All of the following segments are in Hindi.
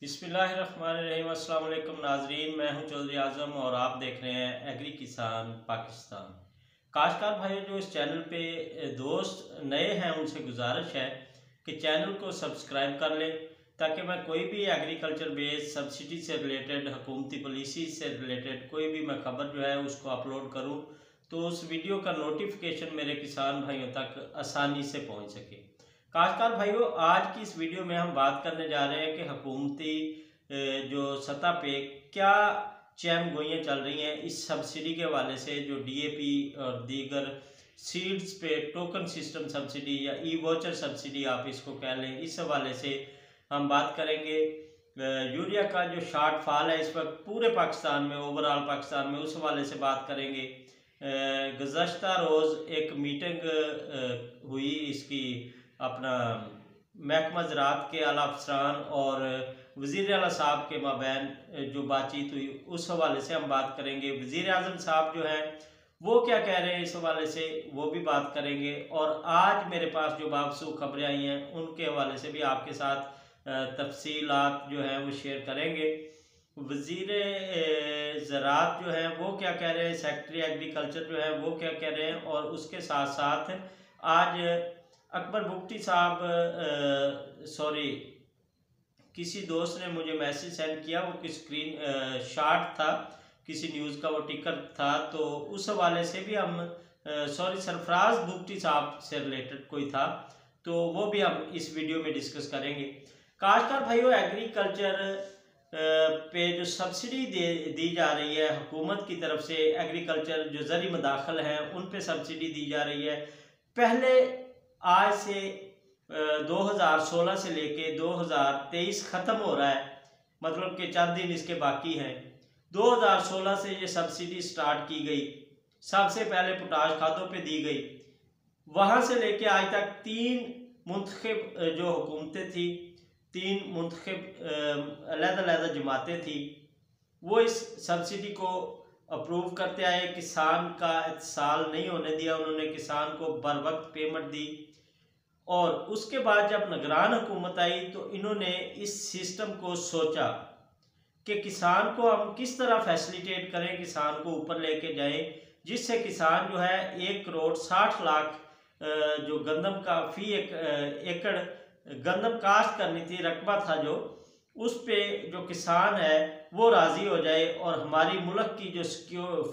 बिस्मिल्लाहिर्रहमानिर्रहीम। अस्सलाम वालेकुम नाजरीन, मैं हूं चौधरी आजम और आप देख रहे हैं एग्री किसान पाकिस्तान। काश्तकार भाइयों जो इस चैनल पे दोस्त नए हैं उनसे गुजारिश है कि चैनल को सब्सक्राइब कर लें ताकि मैं कोई भी एग्रीकल्चर बेस्ड सब्सिडी से रिलेटेड, हुकूमती पॉलिसी से रिलेटेड कोई भी मैं खबर जो है उसको अपलोड करूं तो उस वीडियो का नोटिफिकेशन मेरे किसान भाइयों तक आसानी से पहुंच सके। काश्तकार भाइयों, आज की इस वीडियो में हम बात करने जा रहे हैं कि हुकूमती जो सतह पे क्या चैम गोइयाँ चल रही हैं इस सब्सिडी के हवाले से, जो डीएपी और दीगर सीड्स पे टोकन सिस्टम सब्सिडी या ई वोचर सब्सिडी आप इसको कह लें, इस हवाले से हम बात करेंगे। यूरिया का जो शार्ट फॉल है इस वक्त पूरे पाकिस्तान में, ओवरऑल पाकिस्तान में, उस हवाले से बात करेंगे। गुज़श्ता रोज़ एक मीटिंग हुई इसकी अपना महकमा ज़राअत के आला अफसरान और वज़ीर आला साहब के माबैन जो बातचीत हुई उस हवाले से हम बात करेंगे। वज़ीर आज़म साहब जो हैं वो क्या कह रहे हैं इस हवाले से वो भी बात करेंगे। और आज मेरे पास जो बावसूख खबरें आई हैं उनके हवाले से भी आपके साथ तफसीलात जो हैं वो शेयर करेंगे। वज़ीर ज़राअत जो है वो क्या कह रहे हैं, सेक्रेटरी एग्रीकल्चर जो है वो क्या कह रहे हैं, और उसके साथ साथ आज अकबर बुगटी साहब किसी दोस्त ने मुझे मैसेज सेंड किया, वो किस स्क्रीन शॉट था किसी न्यूज़ का, वो टिकर था, तो उस हवाले से भी हम सरफराज बुगटी साहब से रिलेटेड कोई था, तो वो भी हम इस वीडियो में डिस्कस करेंगे। काश्तकार भाइयों, एग्रीकल्चर पे जो सब्सिडी दी जा रही है हुकूमत की तरफ से, एग्रीकल्चर जो ज़री मदाखल हैं उन पे सब्सिडी दी जा रही है। पहले आज से 2016 से लेके 2023 ख़त्म हो रहा है, मतलब कि चंद दिन इसके बाकी हैं। 2016 से ये सब्सिडी स्टार्ट की गई, सबसे पहले पोटाश खादों पे दी गई। वहाँ से लेके आज तक तीन मुंतखब जो हुकूमतें थी, तीन मुंतखब अलग-अलग जमातें थी, वो इस सब्सिडी को अप्रूव करते आए। किसान का इत्साल नहीं होने दिया, उन्होंने किसान को बर वक्त पेमेंट दी। और उसके बाद जब निगरान हुकूमत आई तो इन्होंने इस सिस्टम को सोचा कि किसान को हम किस तरह फैसिलिटेट करें, किसान को ऊपर लेके जाएं, जिससे किसान जो है 1,60,00,000 जो गंदम का फी एकड़ गंदम काश्त करनी थी, रकबा था जो, उस पे जो किसान है वो राज़ी हो जाए और हमारी मुल्क की जो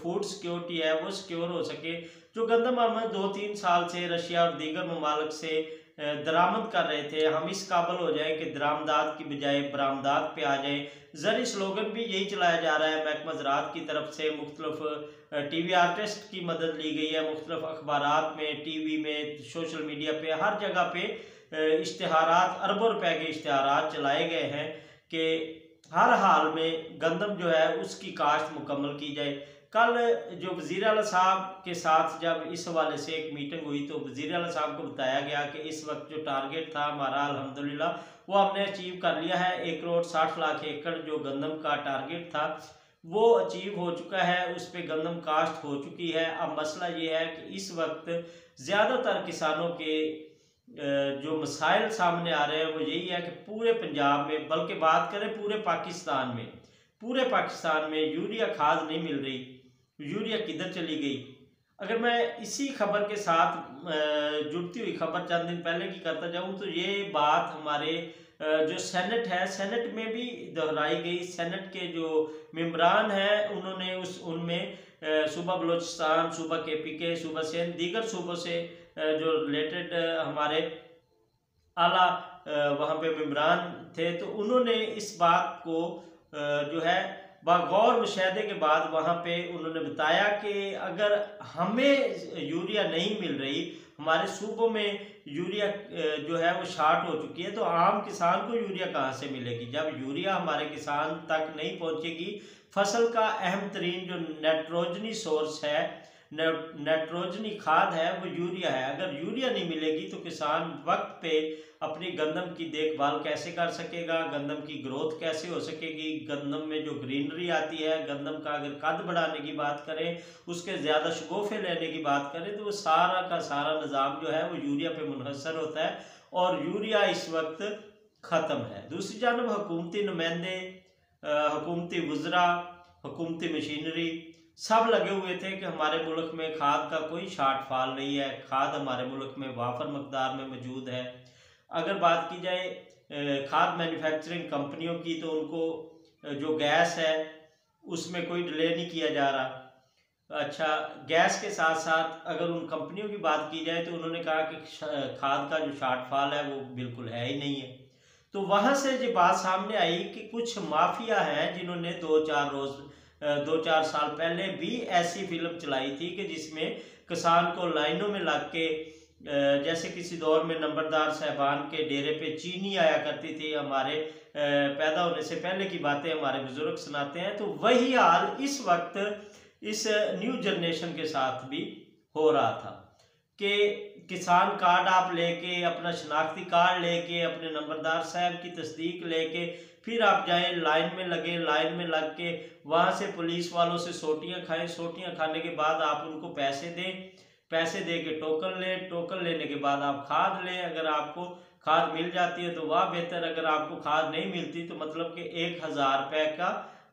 फूड सिक्योरिटी है वो सिक्योर हो सके। जो गंदम हम 2-3 साल से रशिया और दीगर ममालिक से दरामद कर रहे थे, हम इस काबिल हो जाए कि दरामदात की बजाय बरामदात पे आ जाए। ज़री स्लोगन भी यही चलाया जा रहा है महकमा ज़राअत की तरफ से। मुख्तलिफ टीवी आर्टिस्ट की मदद ली गई है, मुख्तलिफ अखबारात में, टीवी में, सोशल मीडिया पे, हर जगह पे इश्तिहारात, अरबों रुपए के इश्तिहारात चलाए गए हैं कि हर हाल में गंदम जो है उसकी काश्त मुकम्मल की जाए। कल जो वज़ीर आला साहब के साथ जब इस हवाले से एक मीटिंग हुई तो वज़ीर आला साहब को बताया गया कि इस वक्त जो टारगेट था हमारा अल्हम्दुलिल्लाह वो हमने अचीव कर लिया है। 1,60,00,000 एकड़ जो गंदम का टारगेट था वो अचीव हो चुका है, उस पर गंदम काश्त हो चुकी है। अब मसला ये है कि इस वक्त ज़्यादातर किसानों के जो मसाइल सामने आ रहे हैं वो यही है कि पूरे पंजाब में, बल्कि बात करें पूरे पाकिस्तान में यूरिया खाद नहीं मिल रही। यूरिया किधर चली गई? अगर मैं इसी खबर के साथ जुड़ती हुई खबर चंद दिन पहले की करता जाऊं तो ये बात हमारे जो सेनेट है, सेनेट में भी दोहराई गई। सेनेट के जो मेंबरान हैं उन्होंने उनमें सूबा बलोचिस्तान, सूबा KPK, सूबा सिंध, दीगर सूबों से जो रिलेटेड हमारे आला वहाँ पे मेंबरान थे, तो उन्होंने इस बात को जो है बागौर मुशाहदे के बाद वहाँ पे उन्होंने बताया कि अगर हमें यूरिया नहीं मिल रही, हमारे सूबों में यूरिया जो है वो शार्ट हो चुकी है, तो आम किसान को यूरिया कहाँ से मिलेगी? जब यूरिया हमारे किसान तक नहीं पहुँचेगी, फसल का अहम तरीन जो नाइट्रोजनी सोर्स है, नाइट्रोजनी खाद है, वो यूरिया है। अगर यूरिया नहीं मिलेगी तो किसान वक्त पे अपनी गंदम की देखभाल कैसे कर सकेगा, गंदम की ग्रोथ कैसे हो सकेगी, गंदम में जो ग्रीनरी आती है, गंदम का अगर कद बढ़ाने की बात करें, उसके ज़्यादा शगुफ़े लेने की बात करें, तो वो सारा का सारा निज़ाम जो है वो यूरिया पे मुनहसर होता है। और यूरिया इस वक्त ख़त्म है। दूसरी जानब हुकूमती नुमाइंदे, हुकूमती वज़रा, हुकूमती मशीनरी सब लगे हुए थे कि हमारे मुल्क में खाद का कोई शार्ट फॉल नहीं है, खाद हमारे मुल्क में वाफर मकदार में मौजूद है। अगर बात की जाए खाद मैन्युफैक्चरिंग कंपनियों की, तो उनको जो गैस है उसमें कोई डिले नहीं किया जा रहा। अच्छा, गैस के साथ साथ अगर उन कंपनियों की बात की जाए तो उन्होंने कहा कि खाद का जो शार्टफॉल है वो बिल्कुल है ही नहीं है। तो वहाँ से जो बात सामने आई कि कुछ माफिया हैं जिन्होंने 2-4 साल पहले भी ऐसी फिल्म चलाई थी कि जिसमें किसान को लाइनों में लग के, जैसे किसी दौर में नंबरदार साहबान के डेरे पे चीनी आया करती थी, हमारे पैदा होने से पहले की बातें हमारे बुजुर्ग सुनाते हैं, तो वही हाल इस वक्त इस न्यू जनरेशन के साथ भी हो रहा था कि किसान कार्ड आप लेके, अपना शनाख्ती कार्ड लेके, अपने नंबरदार साहब की तस्दीक लेके फिर आप जाएं, लाइन में लगे, लाइन में लग के वहाँ से पुलिस वालों से सोटियाँ खाएं, सोटियाँ खाने के बाद आप उनको पैसे दें, पैसे दे के टोकन लें, टोकन लेने के बाद आप खाद लें। अगर आपको खाद मिल जाती है तो वाह बेहतर, अगर आपको खाद नहीं मिलती तो मतलब कि 1000 रुपये का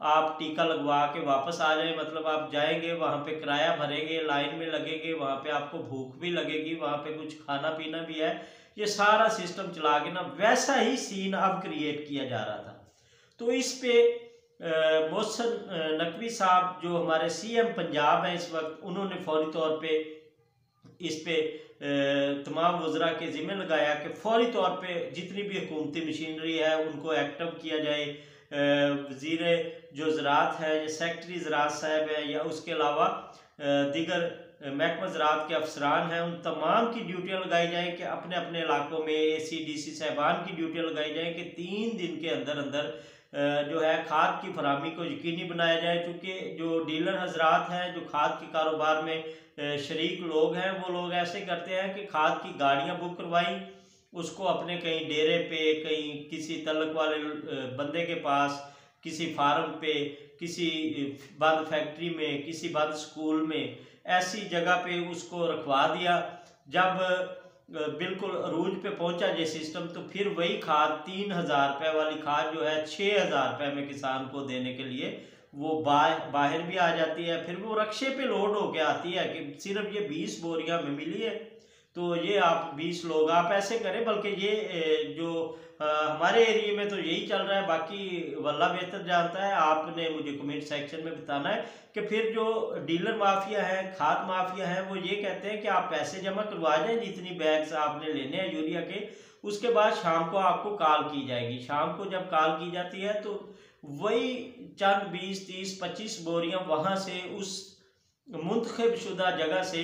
आप टीका लगवा के वापस आ जाए। मतलब आप जाएंगे, वहाँ पे किराया भरेंगे, लाइन में लगेंगे, वहाँ पे आपको भूख भी लगेगी, वहाँ पे कुछ खाना पीना भी है। ये सारा सिस्टम चला के ना वैसा ही सीन अब क्रिएट किया जा रहा था। तो इस पे मोहसिन नकवी साहब जो हमारे CM पंजाब हैं इस वक्त, उन्होंने फौरी तौर पे इस पे तमाम वज़रा के ज़िम्मे लगाया कि फौरी तौर पे जितनी भी हुकूमती मशीनरी है उनको एक्टिव किया जाए। वज़ीर जो ज़राअत है या सेक्रेटरी ज़राअत साहब है या उसके अलावा दीगर महकमा ज़राअत के अफसरान हैं, उन तमाम की ड्यूटियाँ लगाई जाएँ कि अपने अपने इलाकों में AC DC साहबान की ड्यूटियाँ लगाई जाएँ कि 3 दिन के अंदर अंदर जो है खाद की फराहमी को यकीनी बनाया जाए। क्योंकि जो डीलर हजरात हैं, जो खाद के कारोबार में शरीक लोग हैं, वो लोग ऐसे करते हैं कि खाद की गाड़ियां बुक करवाई, उसको अपने कहीं डेरे पे, कहीं किसी तलक वाले बंदे के पास, किसी फार्म पे, किसी बंद फैक्ट्री में, किसी बंद स्कूल में, ऐसी जगह पे उसको रखवा दिया। जब बिल्कुल अरूज पे पहुंचा ये सिस्टम, तो फिर वही खाद 3000 रुपये वाली खाद जो है 6000 रुपये में किसान को देने के लिए वो बाहर भी आ जाती है। फिर वो रक्शे पे लोड होके आती है कि सिर्फ ये 20 बोरियां में मिली है, तो ये आप 20 लोग आप ऐसे करें। बल्कि ये जो हमारे एरिया में तो यही चल रहा है, बाकी वल्ला बेहतर जानता है। आपने मुझे कमेंट सेक्शन में बताना है कि फिर जो डीलर माफिया है, खाद माफिया है, वो ये कहते हैं कि आप पैसे जमा करवा जाएं जितनी बैग्स आपने लेने हैं यूरिया के, उसके बाद शाम को आपको कॉल की जाएगी। शाम को जब कॉल की जाती है तो वही चंद 20, 30, 25 बोरियां वहां से उस मुंतखब शुदा जगह से,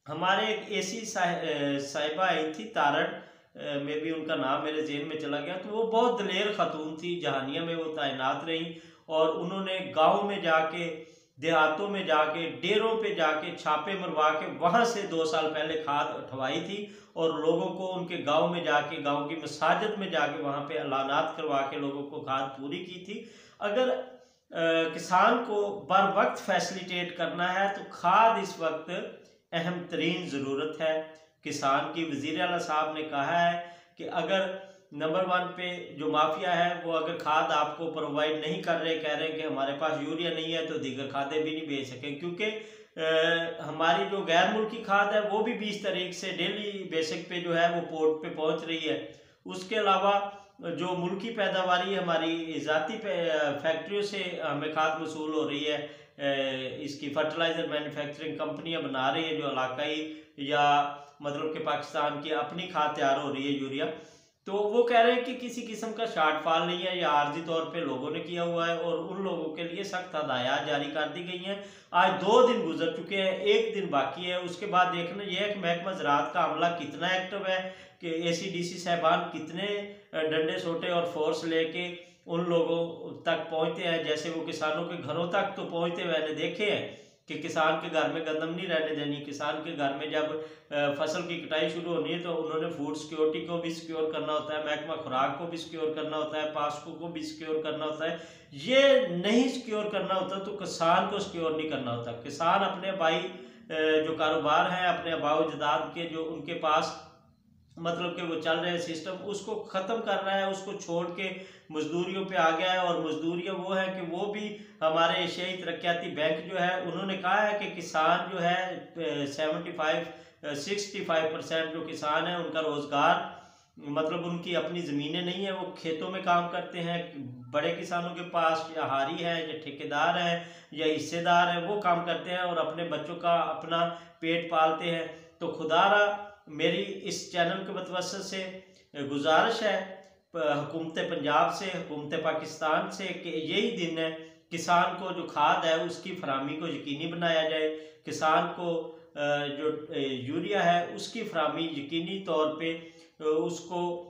हमारे एक AC साहिबा आई थी तारड़ में भी, उनका नाम मेरे जेहन में चला गया, तो वो बहुत दलेर खातून थी, जहानिया में वो तैनात रही और उन्होंने गांव में जाके, देहातों में जाके, डेरों पे जाके छापे मरवा के वहां से 2 साल पहले खाद उठवाई थी और लोगों को उनके गांव में जाके, गांव की मसाजिद में जाके वहां पे ऐलानात करवा के लोगों को खाद पूरी की थी। अगर किसान को बर वक्त फैसिलिटेट करना है तो खाद इस वक्त अहम तरीन ज़रूरत है किसान की। वज़ीर आला साहब ने कहा है कि अगर नंबर 1 पे जो माफिया है वो अगर खाद आपको प्रोवाइड नहीं कर रहे, कह रहे हैं कि हमारे पास यूरिया नहीं है, तो दीगर खादें भी नहीं बेच सकें। क्योंकि हमारी जो गैर मुल्की खाद है वो भी 20 तारीख से डेली बेसिक पे जो है वो पोर्ट पे पहुंच रही है। उसके अलावा जो मुल्की पैदावारी हमारी ज़ाती फैक्ट्रियों से हमें खाद वसूल हो रही है, इसकी फर्टिलाइज़र मैन्युफैक्चरिंग कंपनियां बना रही है जो इलाकाई या मतलब कि पाकिस्तान की अपनी खाद तैयार हो रही है यूरिया। तो वो कह रहे हैं कि किसी किस्म का शार्टफॉल नहीं है, या आर्जी तौर पे लोगों ने किया हुआ है और उन लोगों के लिए सख्त हदायत जारी कर दी गई हैं। आज 2 दिन गुजर चुके हैं, 1 दिन बाकी है। उसके बाद देखना यह है कि महकमा ज़राअत का अमला कितना एक्टिव है, कि AC DC साहबान कितने डंडे सोटे और फोर्स लेके उन लोगों तक पहुंचते हैं। जैसे वो किसानों के घरों तक तो पहुंचते मैंने देखे हैं कि किसान के घर में गंदम नहीं रहने देनी। किसान के घर में जब फसल की कटाई शुरू होनी है तो उन्होंने फूड सिक्योरिटी को भी सिक्योर करना होता है, महकमा खुराक को भी सिक्योर करना होता है, पास्को को भी सिक्योर करना होता है। ये नहीं सिक्योर करना होता तो किसान को सिक्योर नहीं करना होता। किसान अपने भाई जो कारोबार हैं, अपने अबाव जदाद के जो उनके पास मतलब कि वो चल रहे सिस्टम उसको ख़त्म कर रहा है, उसको छोड़ के मजदूरियों पे आ गया है। और मजदूरियाँ वो है कि वो भी हमारे एशियाई तरक्याती बैंक जो है उन्होंने कहा है कि किसान जो है 65-65% जो किसान है उनका रोज़गार, मतलब उनकी अपनी ज़मीनें नहीं है, वो खेतों में काम करते हैं। बड़े किसानों के पास या हारी है या ठेकेदार है या हिस्सेदार है, वो काम करते हैं और अपने बच्चों का अपना पेट पालते हैं। तो खुदारा मेरी इस चैनल के वजह से गुजारिश है हुकूमत पंजाब से, हुकूमत पाकिस्तान से, कि यही दिन है किसान को जो खाद है उसकी फराहमी को यकीनी बनाया जाए, किसान को जो यूरिया है उसकी फराहमी यकीनी तौर पे उसको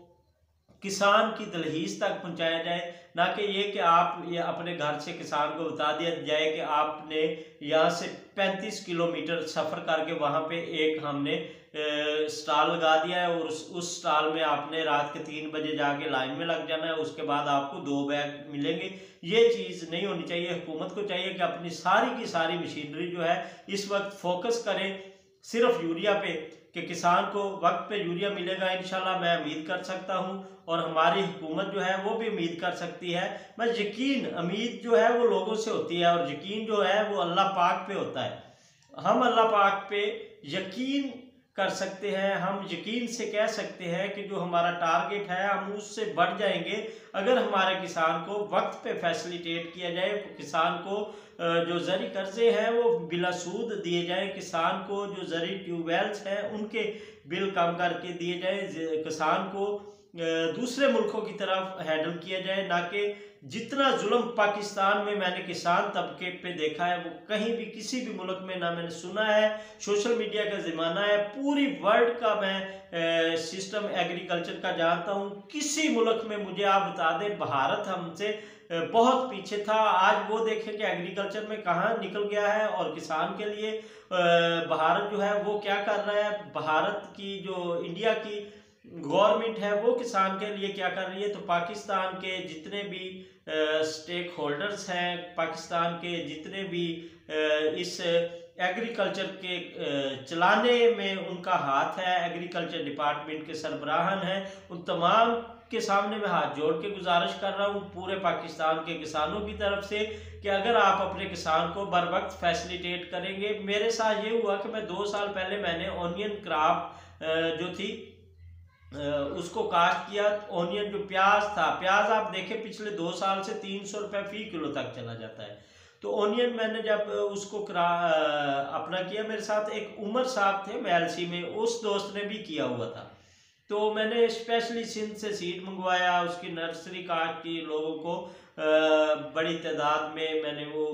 किसान की दहलीज तक पहुंचाया जाए। ना कि ये कि आप ये अपने घर से किसान को बता दिया जाए कि आपने यहाँ से 35 किलोमीटर सफ़र करके वहाँ पे एक हमने स्टॉल लगा दिया है और उस स्टॉल में आपने रात के 3 बजे जाके लाइन में लग जाना है, उसके बाद आपको 2 बैग मिलेंगे। ये चीज़ नहीं होनी चाहिए। हुकूमत को चाहिए कि अपनी सारी की सारी मशीनरी जो है इस वक्त फोकस करें सिर्फ यूरिया पे, कि किसान को वक्त पे यूरिया मिलेगा इंशाल्लाह, मैं उम्मीद कर सकता हूँ और हमारी हुकूमत जो है वो भी उम्मीद कर सकती है। बस यकीन उम्मीद जो है वो लोगों से होती है और यकीन जो है वो अल्लाह पाक पे होता है। हम अल्लाह पाक पे यकीन कर सकते हैं, हम यकीन से कह सकते हैं कि जो हमारा टारगेट है हम उससे बढ़ जाएंगे अगर हमारे किसान को वक्त पे फैसिलिटेट किया जाए, किसान को जो ज़री कर्जे हैं वो बिला सूद दिए जाए, किसान को जो ज़री ट्यूबवेल्स हैं उनके बिल कम करके दिए जाए, किसान को दूसरे मुल्कों की तरफ हैंडल किया जाए। ना कि जितना जुल्म पाकिस्तान में मैंने किसान तबके पे देखा है वो कहीं भी किसी भी मुल्क में ना मैंने सुना है। सोशल मीडिया का ज़माना है, पूरी वर्ल्ड का मैं सिस्टम एग्रीकल्चर का जानता हूँ। किसी मुल्क में मुझे आप बता दें भारत हमसे बहुत पीछे था, आज वो देखें कि एग्रीकल्चर में कहाँ निकल गया है और किसान के लिए भारत जो है वो क्या कर रहा है। भारत की जो इंडिया की गवर्नमेंट है वो किसान के लिए क्या कर रही है। तो पाकिस्तान के जितने भी स्टेक होल्डर्स हैं, पाकिस्तान के जितने भी इस एग्रीकल्चर के चलाने में उनका हाथ है, एग्रीकल्चर डिपार्टमेंट के सरबराहान हैं, उन तमाम के सामने मैं हाथ जोड़ के गुजारिश कर रहा हूँ पूरे पाकिस्तान के किसानों की तरफ से कि अगर आप अपने किसान को बर वक्त फैसिलिटेट करेंगे। मेरे साथ ये हुआ कि मैं 2 साल पहले मैंने ऑनियन क्रॉप जो थी उसको काश्त किया। ऑनियन जो प्याज था, प्याज आप देखें पिछले 2 साल से 300 रुपये फी किलो तक चला जाता है। तो ऑनियन मैंने जब उसको अपना किया, मेरे साथ एक उमर साहब थे मैलसी में, उस दोस्त ने भी किया हुआ था। तो मैंने स्पेशली सिंध से सीड मंगवाया, उसकी नर्सरी काट की, लोगों को बड़ी तादाद में मैंने वो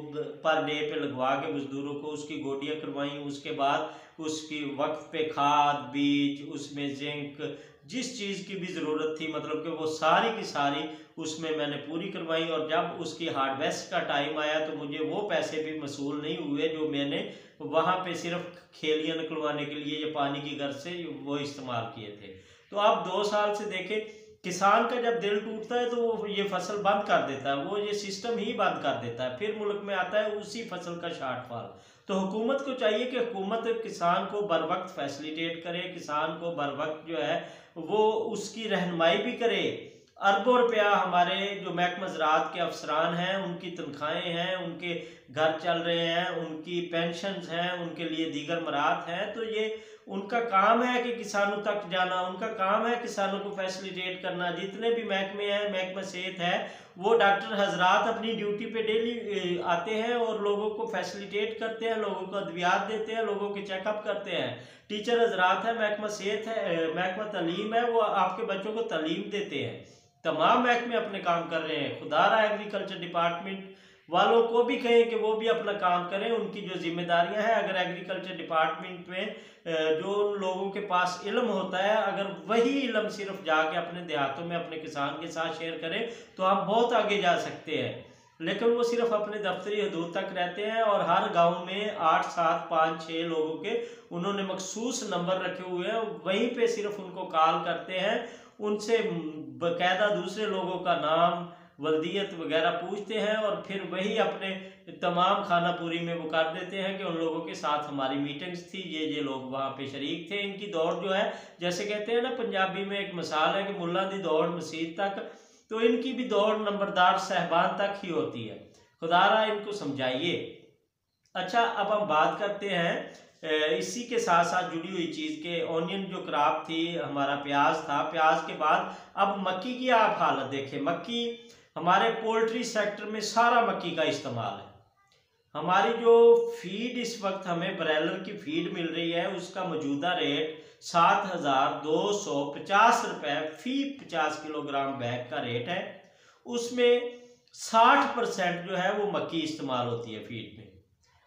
पर डे पे लगवा के मजदूरों को उसकी गोटियाँ करवाई। उसके बाद उसकी वक्त पे खाद बीज, उसमें जिंक, जिस चीज़ की भी ज़रूरत थी मतलब कि वो सारी की सारी उसमें मैंने पूरी करवाई। और जब उसकी हार्वेस्ट का टाइम आया तो मुझे वो पैसे भी वसूल नहीं हुए जो मैंने वहाँ पे सिर्फ खेलियाँ निकलवाने के लिए या पानी की गर्ज से वो इस्तेमाल किए थे। तो आप 2 साल से देखें, किसान का जब दिल टूटता है तो वो ये फसल बंद कर देता है, वो ये सिस्टम ही बंद कर देता है, फिर मुल्क में आता है उसी फसल का शॉर्टफॉल। तो हुकूमत को चाहिए कि हुकूमत किसान को बर वक्त फैसिलिटेट करे, किसान को बर वक्त जो है वो उसकी रहनुमाई भी करे। अरबों रुपया हमारे जो महकमा ज़राअत के अफसरान हैं उनकी तनख्वाहें हैं, उनके घर चल रहे हैं, उनकी पेंशन्स हैं, उनके लिए दीगर मराहत हैं। तो ये उनका काम है कि किसानों तक जाना, उनका काम है किसानों को फैसिलिटेट करना। जितने भी महकमे हैं, महकमा सेहत है, वो डॉक्टर हजरात अपनी ड्यूटी पे डेली आते हैं और लोगों को फैसिलिटेट करते हैं, लोगों को अद्वियात देते हैं, लोगों के चेकअप करते हैं। टीचर हजरात है, महकमा सेहत है, महकमा तालीम है, वो आपके बच्चों को तालीम देते हैं। तमाम महकमे अपने काम कर रहे हैं। खुदारा एग्रीकल्चर डिपार्टमेंट वालों को भी कहें कि वो भी अपना काम करें, उनकी जो जिम्मेदारियां हैं। अगर एग्रीकल्चर डिपार्टमेंट में जो लोगों के पास इल्म होता है, अगर वही इल्म सिर्फ जाके अपने देहातों में अपने किसान के साथ शेयर करें तो हम बहुत आगे जा सकते हैं। लेकिन वो सिर्फ अपने दफ्तरी हदूद तक रहते हैं और हर गांव में 8, 7, 5, 6 लोगों के उन्होंने मखसूस नंबर रखे हुए हैं, वहीं पे सिर्फ उनको कॉल करते हैं, उनसे बाकायदा दूसरे लोगों का नाम वल्दियत वगैरह पूछते हैं और फिर वही अपने तमाम खाना पूरी में वो कर देते हैं कि उन लोगों के साथ हमारी मीटिंग्स थी, ये लोग वहाँ पे शरीक थे। इनकी दौड़ जो है, जैसे कहते हैं ना पंजाबी में एक मिसाल है कि मुल्ला दी दौड़ मस्जिद तक, तो इनकी भी दौड़ नंबरदार साहबान तक ही होती है। खुदारा इनको समझाइए। अच्छा, अब हम बात करते हैं इसी के साथ साथ जुड़ी हुई चीज़ के ऑनियन जो क्रॉप थी, हमारा प्याज था, प्याज के बाद अब मक्की की आप हालत देखें। मक्की हमारे पोल्ट्री सेक्टर में सारा मक्की का इस्तेमाल है। हमारी जो फीड इस वक्त हमें ब्रॉयलर की फीड मिल रही है उसका मौजूदा रेट 7,250 रुपये फी 50 किलोग्राम बैग का रेट है। उसमें 60% जो है वो मक्की इस्तेमाल होती है फीड में।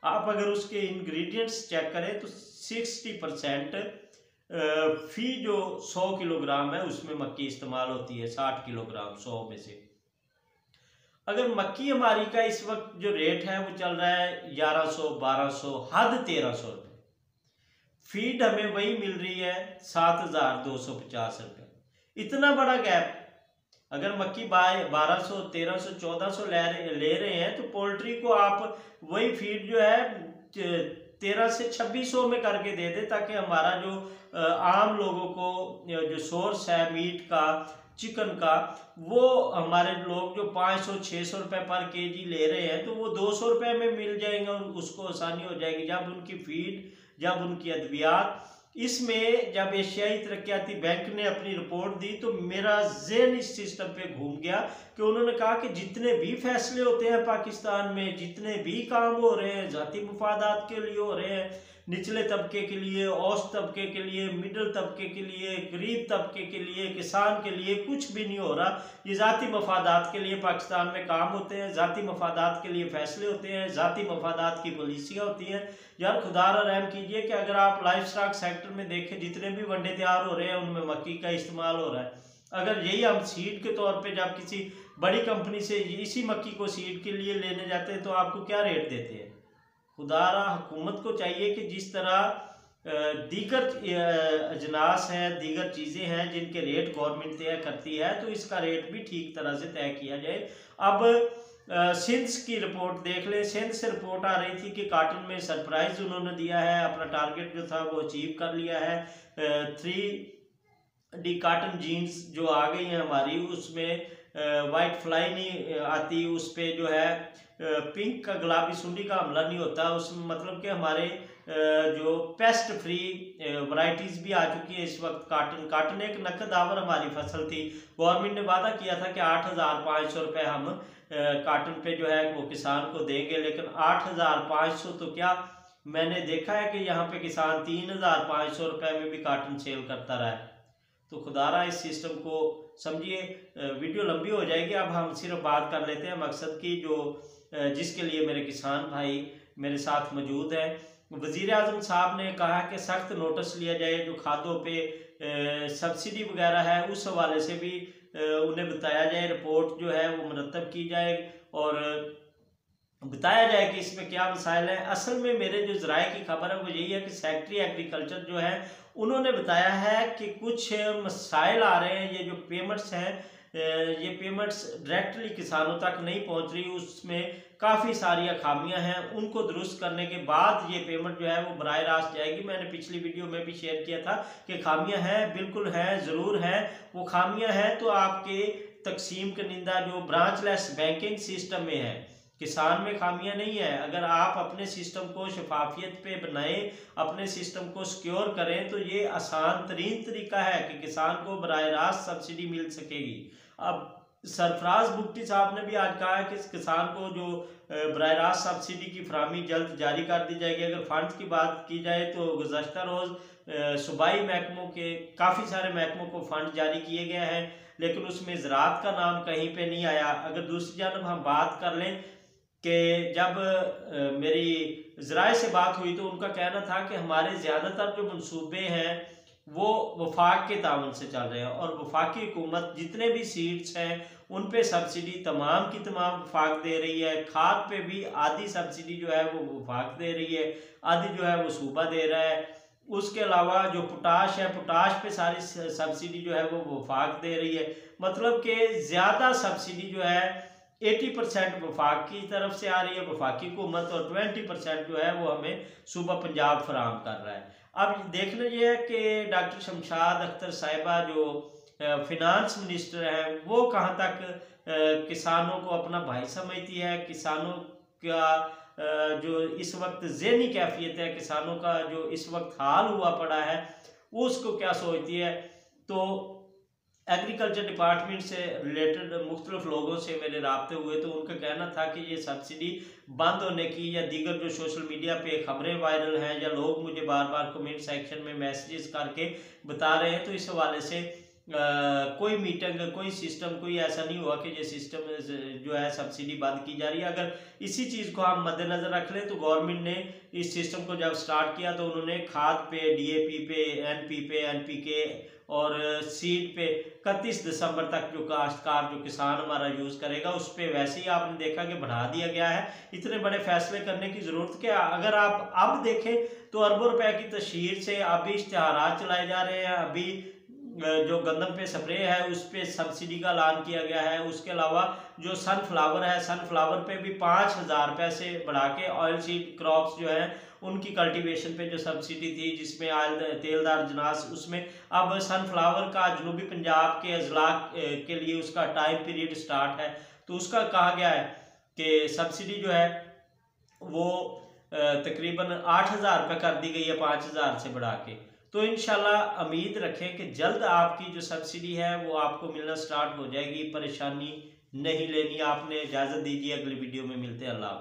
आप अगर उसके इंग्रेडिएंट्स चेक करें तो 60% फी जो 100 किलोग्राम है उसमें मक्की इस्तेमाल होती है, 60 किलोग्राम 100 में से। अगर मक्की हमारी का इस वक्त जो रेट है वो चल रहा है 1100, 1200, हद 1300 रुपये। फीड हमें वही मिल रही है 7,250 रुपये। इतना बड़ा गैप। अगर मक्की 1200, 1300, 1400 ले रहे हैं तो पोल्ट्री को आप वही फीड जो है 13 से 2600 में करके दे दे, ताकि हमारा जो आम लोगों को जो सोर्स है मीट का, चिकन का, वो हमारे लोग जो 500-600 रुपये पर केजी ले रहे हैं तो वो 200 रुपये में मिल जाएंगे और उसको आसानी हो जाएगी। जब उनकी फीड, जब उनकी अद्वियात, इसमें जब एशियाई तरक्याती बैंक ने अपनी रिपोर्ट दी तो मेरा ज़हन इस सिस्टम पे घूम गया कि उन्होंने कहा कि जितने भी फैसले होते हैं पाकिस्तान में, जितने भी काम हो रहे हैं जाती मुफादात के लिए हो रहे हैं, निचले तबके के लिए, औसत तबके के लिए, मिडिल तबके के लिए, गरीब तबके के लिए, किसान के लिए कुछ भी नहीं हो रहा। ये ज़ाती मफादात के लिए पाकिस्तान में काम होते हैं, ज़ाती मफादात के लिए फैसले होते हैं, ज़ाती मफादात की पॉलिसियाँ होती हैं। यार खुदारा रहम कीजिए कि अगर आप लाइफ स्टॉक सेक्टर में देखें जितने भी वनडे तैयार हो रहे हैं उनमें मक्की का इस्तेमाल हो रहा है। अगर यही हम सीड के तौर पे जब किसी बड़ी कंपनी से इसी मक्की को सीड के लिए लेने जाते हैं तो आपको क्या रेट देते हैं? खुदारा हुकूमत को चाहिए कि जिस तरह दीगर अजनास हैं, दीगर चीज़ें हैं जिनके रेट गवर्नमेंट तय करती है, तो इसका रेट भी ठीक तरह से तय किया जाए। अब सिंध की रिपोर्ट देख लें। सिंध से रिपोर्ट आ रही थी कि कॉटन में सरप्राइज उन्होंने दिया है, अपना टारगेट जो था वो अचीव कर लिया है। 3D कॉटन जीन्स जो आ गई हैं हमारी, उसमें वाइट फ्लाई नहीं आती, उस पर जो है पिंक का गुलाबी सुंडी का हमला नहीं होता। उसमें मतलब कि हमारे जो पेस्ट फ्री वैरायटीज़ भी आ चुकी है इस वक्त। काटन एक नकद आवर हमारी फसल थी। गवर्नमेंट ने वादा किया था कि 8,500 रुपये हम काटन पे जो है वो किसान को देंगे, लेकिन 8,500 तो क्या, मैंने देखा है कि यहाँ पे किसान 3,500 रुपये में भी काटन सेल करता रहा है। तो खुदारा इस सिस्टम को समझिए। वीडियो लंबी हो जाएगी, अब हम सिर्फ बात कर लेते हैं मकसद की, जो जिसके लिए मेरे किसान भाई मेरे साथ मौजूद हैं। वज़ीर आज़म साहब ने कहा कि सख्त नोटिस लिया जाए, जो खादों पे सब्सिडी वगैरह है उस हवाले से भी उन्हें बताया जाए, रिपोर्ट जो है वो मुरतब की जाए और बताया जाए कि इसमें क्या मसाइल हैं। असल में मेरे जो ज़राए की खबर है वो यही है कि सेक्रेटरी एग्रीकल्चर जो है उन्होंने बताया है कि कुछ मसाइल आ रहे हैं। ये जो पेमेंट्स हैं, ये पेमेंट्स डायरेक्टली किसानों तक नहीं पहुंच रही, उसमें काफ़ी सारी खामियां हैं। उनको दुरुस्त करने के बाद ये पेमेंट जो है वो बराह रास्त जाएगी। मैंने पिछली वीडियो में भी शेयर किया था कि खामियां हैं, बिल्कुल हैं, ज़रूर हैं। वो खामियां हैं तो आपके तकसीम कनिंदा जो ब्रांचलेस बैंकिंग सिस्टम में है, किसान में खामियां नहीं है। अगर आप अपने सिस्टम को शफाफियत पे बनाएं, अपने सिस्टम को सिक्योर करें, तो ये आसान तरीन तरीका है कि किसान को बराह रास्त सब्सिडी मिल सकेगी। अब सरफराज बुगटी साहब ने भी आज कहा है कि किसान को जो बराह रास्त सब्सिडी की फराहमी जल्द जारी कर दी जाएगी। अगर फंड्स की बात की जाए तो गुज़श्ता रोज़ सूबाई महकमों के काफ़ी सारे महकमों को फंड जारी किए गए हैं, लेकिन उसमें ज़राअत का नाम कहीं पे नहीं आया। अगर दूसरी जानब हम बात कर लें कि जब मेरी ज़राए से बात हुई तो उनका कहना था कि हमारे ज़्यादातर जो मंसूबे हैं वो वफाक के तावन से चल रहे हैं और वफाकी हुकूमत जितने भी सीड्स हैं उन पे सब्सिडी तमाम की तमाम वफाक दे रही है। खाद पे भी आधी सब्सिडी जो है वो वफाक दे रही है, आधी जो है वो सूबा दे रहा है। उसके अलावा जो पोटाश है, पोटाश पे सारी सब्सिडी जो है वो वफाक दे रही है। मतलब कि ज़्यादा सब्सिडी जो है 80% वफाक की तरफ से आ रही है, वफाकी हुकूमत, और 20% जो है वो हमें सूबा पंजाब फराहम कर रहा है। अब देखना ये है कि डॉक्टर शमशाद अख्तर साहिबा जो फिनांस मिनिस्टर हैं वो कहाँ तक किसानों को अपना भाई समझती है, किसानों का जो इस वक्त ज़हनी कैफियत है, किसानों का जो इस वक्त हाल हुआ पड़ा है वो उसको क्या सोचती है। तो एग्रीकल्चर डिपार्टमेंट से रिलेटेड मुख्तलिफ लोगों से मेरे राब्ते हुए तो उनका कहना था कि ये सब्सिडी बंद होने की या दीगर जो सोशल मीडिया पे खबरें वायरल हैं या लोग मुझे बार बार कमेंट सेक्शन में मैसेजेस करके बता रहे हैं, तो इस हवाले से कोई मीटिंग, कोई सिस्टम, कोई ऐसा नहीं हुआ कि ये सिस्टम जो है सब्सिडी बंद की जा रही है। अगर इसी चीज़ को हम मद्देनज़र रख लें तो गवर्नमेंट ने इस सिस्टम को जब स्टार्ट किया तो उन्होंने खाद पे, DAP पे, NP पे, NPK और सीड पे 31 दिसंबर तक जो काश्तकार, जो किसान हमारा यूज़ करेगा उस पर वैसे ही आपने देखा कि बढ़ा दिया गया है। इतने बड़े फैसले करने की ज़रूरत क्या, अगर आप अब देखें तो अरबों रुपए की तशहीर से अभी इश्तिहारात चलाए जा रहे हैं। अभी जो गंदम पे स्प्रे है उस पर सब्सिडी का ऐलान किया गया है। उसके अलावा जो सनफ्लावर है, सनफ्लावर पे भी 5000 रुपये से बढ़ा के ऑयल सीड क्रॉप्स जो है उनकी कल्टीवेशन पे जो सब्सिडी थी जिसमें आयल तेलदार जनास, उसमें अब सनफ्लावर का जनूबी पंजाब के अजला के लिए उसका टाइम पीरियड स्टार्ट है, तो उसका कहा गया है कि सब्सिडी जो है वो तकरीबन 8000 रुपये कर दी गई है 5000 से बढ़ा के। तो इंशाल्लाह उम्मीद रखें कि जल्द आपकी जो सब्सिडी है वो आपको मिलना स्टार्ट हो जाएगी। परेशानी नहीं लेनी आपने। इजाज़त दीजिए, अगली वीडियो में मिलते हैं। अल्लाह।